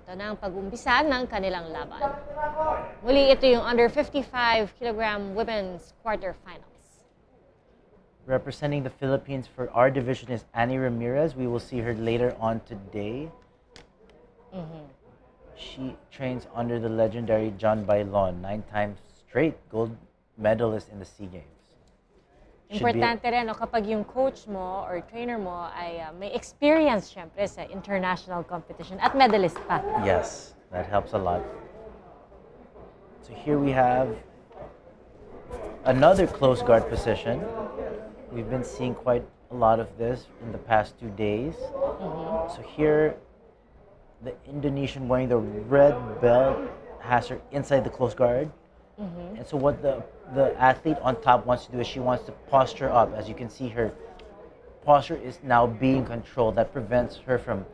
Ito na ang pag-umpisa ng kanilang laban. Muli, ito yung under 55kg women's quarterfinals. Representing the Philippines for our division is Annie Ramirez. We will see her later on today. She trains under the legendary John Bailon, 9 times straight gold medalist in the SEA Games. Importante rin no, kapag yung coach mo or trainer mo ay may experience syempre sa international competition at medalist pa. Yes, that helps a lot. So here we have another close guard position. We've been seeing quite a lot of this in the past 2 days. So here, the Indonesian wearing the red belt has her inside the close guard. And so what the athlete on top wants to do is she wants to posture up. As you can see, her posture is now being controlled. That prevents her from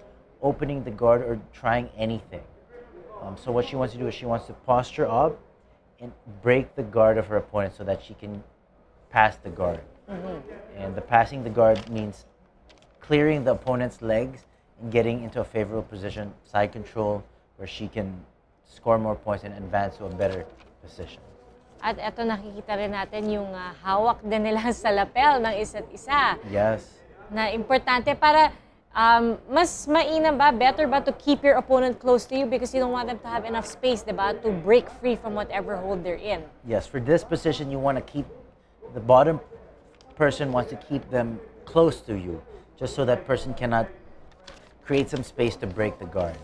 opening the guard or trying anything. So what she wants to do is she wants to posture up and break the guard of her opponent so that she can pass the guard. And the passing the guard means clearing the opponent's legs and getting into a favorable position, side control, where she can score more points and advance to a better position. At eto nakikita rin natin yung hawak din nila sa lapel ng isa't isa. Yes. Na importante para mas mainam ba, better ba to keep your opponent close to you because you don't want them to have enough space, diba, to break free from whatever hold they're in. Yes, for this position, you want to keep the bottom person wants to keep them close to you, just so that person cannot create some space to break the guard.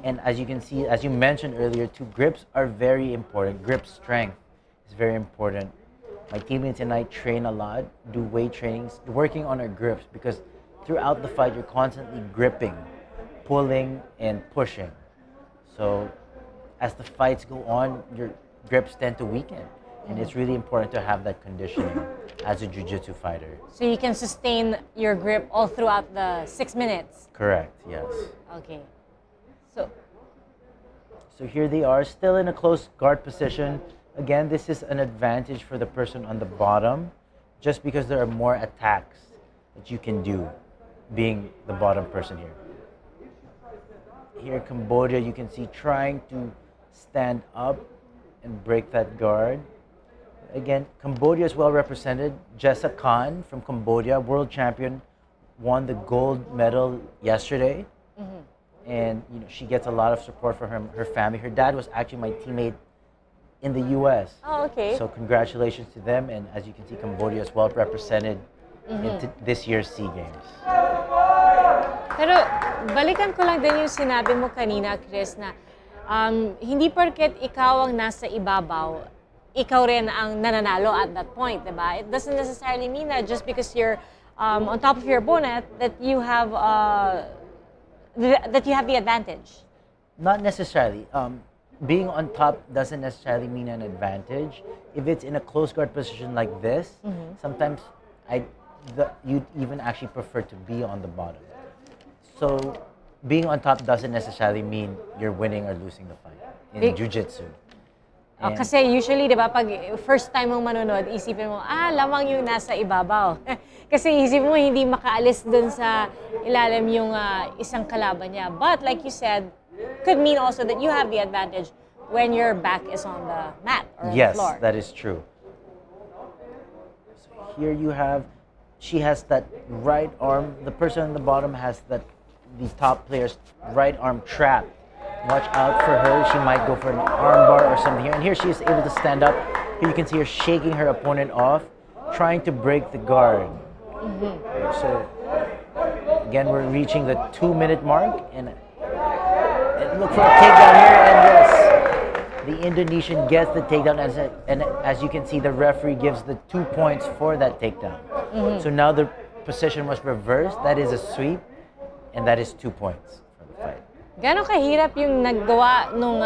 And as you can see, as you mentioned earlier, too, grips are very important. Grip strength is very important. My teammates and I train a lot, do weight trainings, working on our grips because throughout the fight, you're constantly gripping, pulling, and pushing. So as the fights go on, your grips tend to weaken. And it's really important to have that conditioning as a Jiu-Jitsu fighter. So you can sustain your grip all throughout the 6 minutes? Correct, yes. Okay. So here they are, still in a close guard position. Again, this is an advantage for the person on the bottom, just because there are more attacks that you can do, being the bottom person here. Here, Cambodia, you can see trying to stand up and break that guard. Again, Cambodia is well represented. Jessa Khan from Cambodia, world champion, won the gold medal yesterday. And you know, she gets a lot of support from her family. Her dad was actually my teammate in the U.S. Oh, okay. So congratulations to them. And as you can see, Cambodia is well represented in this year's SEA Games. Pero balikan ko lang din yung sinabi mo kanina, Chris, na hindi porket ikaw ang nasa ibabaw, ikaw rin ang nananalo at that point, diba? It doesn't necessarily mean that just because you're on top of your opponent that you have the advantage. Not necessarily. Being on top doesn't necessarily mean an advantage. If it's in a close guard position like this, sometimes you'd even actually prefer to be on the bottom. So being on top doesn't necessarily mean you're winning or losing the fight in Jiu-Jitsu. Kasi usually, di ba, pag first time mong manonood, isipin mo, lamang yung nasa ibabaw. Kasi isipin mo, hindi makaalis dun sa ilalim yung isang kalaban niya. But like you said, could mean also that you have the advantage when your back is on the mat or on the floor. Yes, that is true. So here you have, she has that right arm, the person on the bottom has the top player's right arm trapped. Watch out for her. She might go for an arm bar or something here. And here she is able to stand up. Here you can see her shaking her opponent off, trying to break the guard. So again, we're reaching the 2-minute mark. And look for a takedown here. And yes, the Indonesian gets the takedown. And as you can see, the referee gives the 2 points for that takedown. So now the position was reversed. That is a sweep. And that is 2 points for the fight. Gano'ng kahirap yung naggawa nung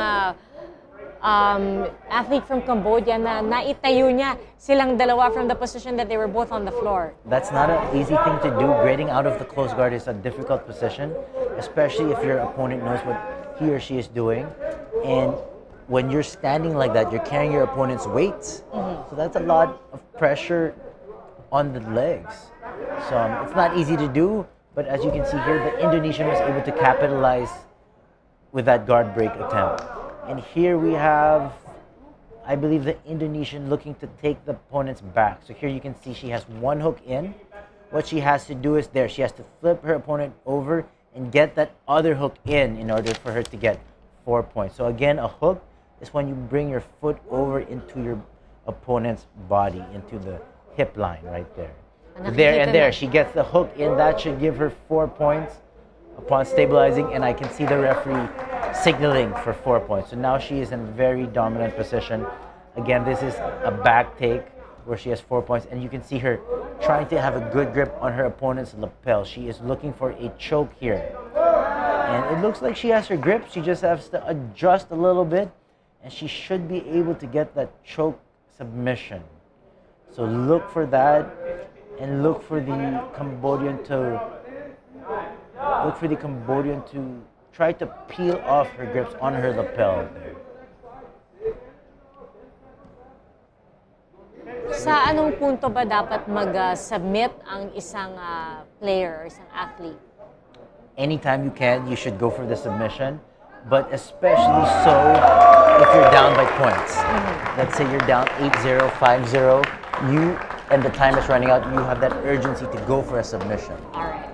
athlete from Cambodia na naitayo niya silang dalawa from the position that they were both on the floor? That's not an easy thing to do. Grading out of the close guard is a difficult position, especially if your opponent knows what he or she is doing. And when you're standing like that, you're carrying your opponent's weights. So that's a lot of pressure on the legs. So it's not easy to do, but as you can see here, the Indonesian was able to capitalize with that guard break attempt. And here we have, I believe, the Indonesian looking to take the opponent's back. So here you can see she has one hook in. What she has to do is she has to flip her opponent over and get that other hook in order for her to get 4 points. So again, a hook is when you bring your foot over into your opponent's body, into the hip line right there. There, she gets the hook in. That should give her 4 points upon stabilizing, and I can see the referee signaling for 4 points. So now she is in a very dominant position. Again, this is a back take where she has 4 points, and you can see her trying to have a good grip on her opponent's lapel. She is looking for a choke here. And it looks like she has her grip. She just has to adjust a little bit, and she should be able to get that choke submission. So look for that, and look for the Cambodian to try to peel off her grips on her lapel there. Sa anong punto ba dapat mag-submit ang isang player, isang athlete? Anytime you can, you should go for the submission, but especially so if you're down by points. Let's say you're down 8-0, 5-0, and the time is running out, you have that urgency to go for a submission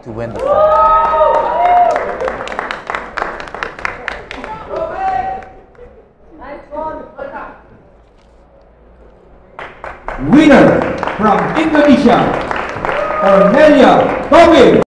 to win the fight. Winner from Indonesia, Cornelia, Tobing.